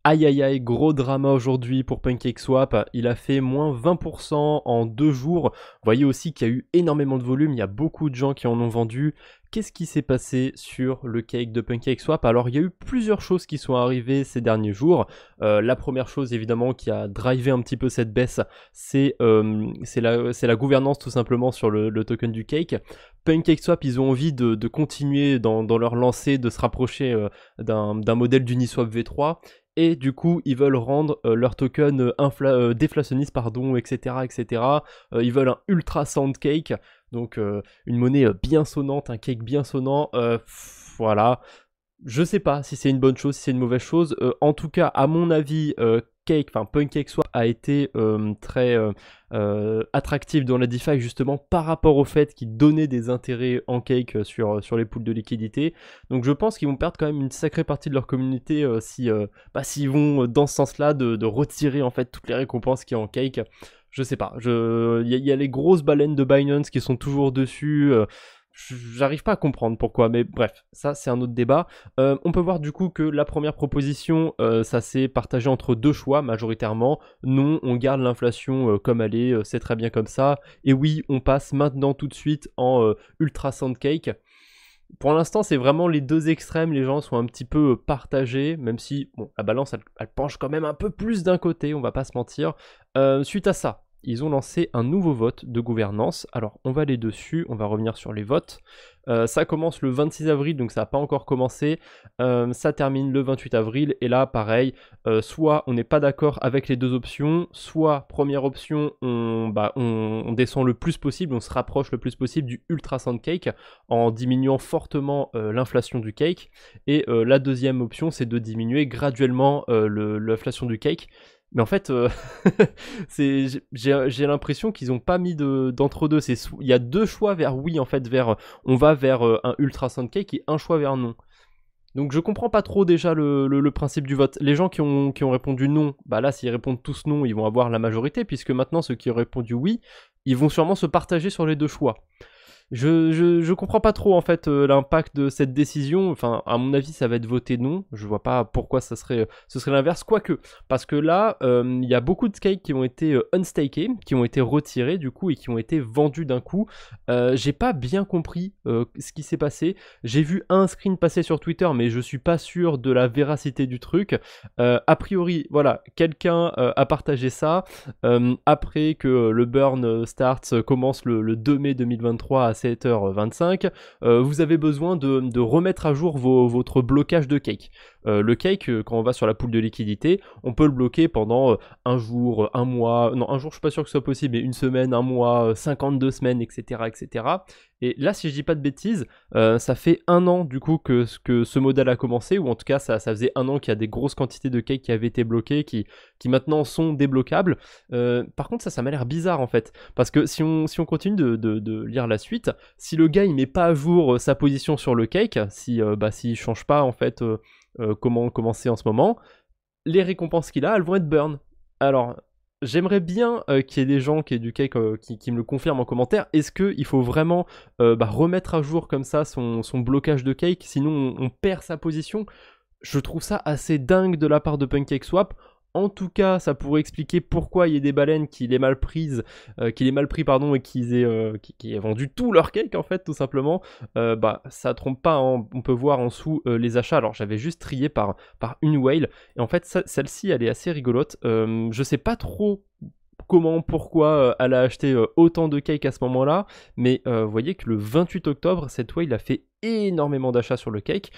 Aïe aïe aïe, gros drama aujourd'hui pour PancakeSwap, il a fait moins 20% en 2 jours. Vous voyez aussi qu'il y a eu énormément de volume, il y a beaucoup de gens qui en ont vendu. Qu'est-ce qui s'est passé sur le cake de PancakeSwap? Alors il y a eu plusieurs choses qui sont arrivées ces derniers jours. La première chose évidemment qui a drivé un petit peu cette baisse, c'est la gouvernance tout simplement sur le token du cake. PancakeSwap, ils ont envie de continuer dans leur lancée, de se rapprocher d'un modèle d'Uniswap V3. Et du coup, ils veulent rendre leur token déflationniste, pardon, etc., etc. Ils veulent un ultra sound cake, donc une monnaie bien sonnante, un cake bien sonnant. Voilà. Je sais pas si c'est une bonne chose, si c'est une mauvaise chose. En tout cas, à mon avis, PancakeSwap a été très attractif dans la DeFi justement par rapport au fait qu'il donnait des intérêts en cake sur les pools de liquidité. Donc je pense qu'ils vont perdre quand même une sacrée partie de leur communauté s'ils vont dans ce sens-là de retirer en fait toutes les récompenses qu'il y a en cake. Je sais pas. Il y a les grosses baleines de Binance qui sont toujours dessus. J'arrive pas à comprendre pourquoi, mais bref, ça c'est un autre débat. On peut voir du coup que la première proposition, ça s'est partagé entre deux choix majoritairement. Non, on garde l'inflation comme elle est, c'est très bien comme ça. Et oui, on passe maintenant tout de suite en ultra cake. Pour l'instant, c'est vraiment les deux extrêmes, les gens sont un petit peu partagés, même si bon, la balance elle penche quand même un peu plus d'un côté, on va pas se mentir. Suite à ça, ils ont lancé un nouveau vote de gouvernance. Alors, on va aller dessus, on va revenir sur les votes. Ça commence le 26 avril, donc ça n'a pas encore commencé. Ça termine le 28 avril. Et là, pareil, soit on n'est pas d'accord avec les deux options, soit première option, on descend le plus possible, on se rapproche le plus possible du Ultra Sand Cake en diminuant fortement l'inflation du cake. Et la deuxième option, c'est de diminuer graduellement l'inflation du cake. Mais en fait, j'ai l'impression qu'ils n'ont pas mis d'entre-deux. Il y a deux choix vers oui, en fait, on va vers un Ultra Sound Cake et un choix vers non. Donc je comprends pas trop déjà le principe du vote. Les gens qui ont répondu non, bah là, s'ils répondent tous non, ils vont avoir la majorité, puisque maintenant, ceux qui ont répondu oui, ils vont sûrement se partager sur les deux choix. Je comprends pas trop en fait l'impact de cette décision. Enfin, à mon avis, ça va être voté non. Je vois pas pourquoi ce serait l'inverse. Quoique, parce que là, il y a beaucoup de cakes qui ont été unstakés, qui ont été retirés du coup et qui ont été vendus d'un coup. J'ai pas bien compris ce qui s'est passé. J'ai vu un screen passer sur Twitter, mais je suis pas sûr de la véracité du truc. A priori, voilà, quelqu'un a partagé ça après que le burn starts commence le 2 mai 2023 à 7h25, vous avez besoin de remettre à jour votre blocage de cake. Le cake, quand on va sur la pool de liquidité, on peut le bloquer pendant un jour, un mois, non un jour je suis pas sûr que ce soit possible, mais une semaine, un mois, 52 semaines, etc. etc. Et là, si je dis pas de bêtises, ça fait un an du coup que ce modèle a commencé, ou en tout cas ça faisait un an qu'il y a des grosses quantités de cakes qui avaient été bloquées, qui maintenant sont débloquables. Par contre ça m'a l'air bizarre en fait, parce que si on continue de lire la suite, si le gars il met pas à jour sa position sur le cake, s'il change pas en fait comment c'est en ce moment, les récompenses qu'il a, elles vont être burn. Alors, j'aimerais bien qu'il y ait des gens qui aient du cake qui me le confirment en commentaire. Est-ce qu'il faut vraiment remettre à jour comme ça son blocage de cake, sinon on perd sa position? Je trouve ça assez dingue de la part de PancakeSwap. En tout cas, ça pourrait expliquer pourquoi il y a des baleines qui l'aient mal pris, et qu'ils aient vendu tout leur cake en fait, tout simplement. Ça trompe pas, hein. On peut voir en dessous les achats. Alors j'avais juste trié par une whale, et en fait celle-ci elle est assez rigolote. Je sais pas trop pourquoi elle a acheté autant de cake à ce moment-là, mais vous voyez que le 28 octobre, cette whale a fait énormément d'achats sur le cake,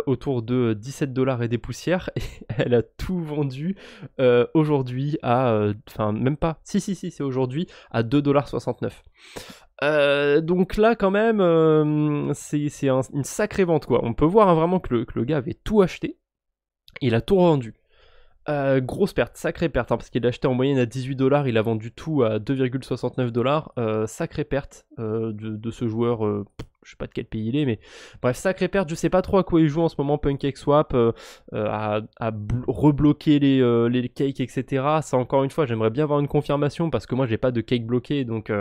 autour de 17$ et des poussières, et elle a tout vendu aujourd'hui à, même pas, si c'est aujourd'hui, à 2,69$. Donc là quand même, c'est une sacrée vente quoi. On peut voir vraiment que le gars avait tout acheté, il a tout revendu. Grosse perte, sacrée perte, hein, parce qu'il a acheté en moyenne à 18$, il a vendu tout à 2,69$, sacrée perte de ce joueur, je sais pas de quel pays il est, mais bref, sacrée perte, je sais pas trop à quoi il joue en ce moment, PancakeSwap, à rebloquer les cakes, etc. Ça encore une fois, j'aimerais bien avoir une confirmation, parce que moi j'ai pas de cake bloqué, donc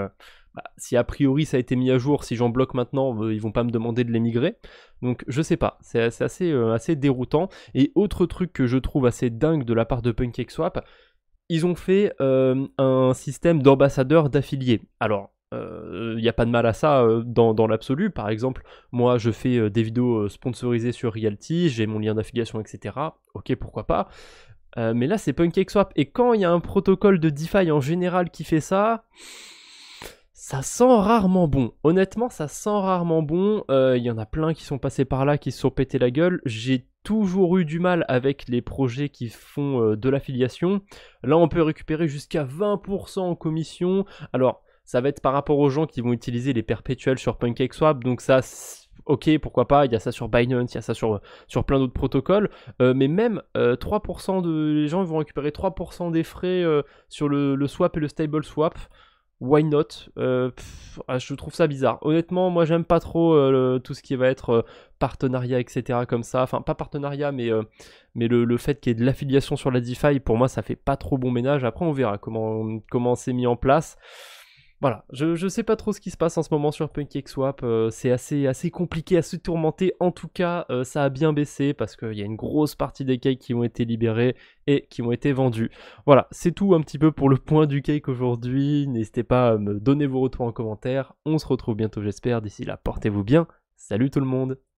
bah, si a priori ça a été mis à jour, si j'en bloque maintenant, ils vont pas me demander de les migrer. Donc je sais pas, c'est assez déroutant. Et autre truc que je trouve assez dingue de la part de PancakeSwap, ils ont fait un système d'ambassadeurs d'affiliés. Alors, il n'y a pas de mal à ça dans l'absolu. Par exemple, moi je fais des vidéos sponsorisées sur Realty, j'ai mon lien d'affiliation, etc. Ok, pourquoi pas. Mais là c'est PancakeSwap. Et quand il y a un protocole de DeFi en général qui fait ça, ça sent rarement bon. Honnêtement, ça sent rarement bon. Il y en a plein qui sont passés par là, qui se sont pété la gueule. J'ai toujours eu du mal avec les projets qui font de l'affiliation. Là, on peut récupérer jusqu'à 20% en commission. Alors, ça va être par rapport aux gens qui vont utiliser les perpétuels sur PancakeSwap. Donc ça, ok, pourquoi pas. Il y a ça sur Binance, il y a ça sur plein d'autres protocoles. Mais même 3% les gens vont récupérer 3% des frais sur le swap et le stable swap. Why not? Je trouve ça bizarre. Honnêtement, moi j'aime pas trop tout ce qui va être partenariat, etc. comme ça. Enfin, pas partenariat, mais le fait qu'il y ait de l'affiliation sur la DeFi, pour moi, ça fait pas trop bon ménage. Après, on verra comment c'est mis en place. Voilà, je sais pas trop ce qui se passe en ce moment sur PancakeSwap, c'est assez compliqué, assez tourmenté. En tout cas, ça a bien baissé parce qu'il y a une grosse partie des cakes qui ont été libérés et qui ont été vendus. Voilà, c'est tout un petit peu pour le point du cake aujourd'hui. N'hésitez pas à me donner vos retours en commentaire. On se retrouve bientôt, j'espère. D'ici là, portez-vous bien. Salut tout le monde!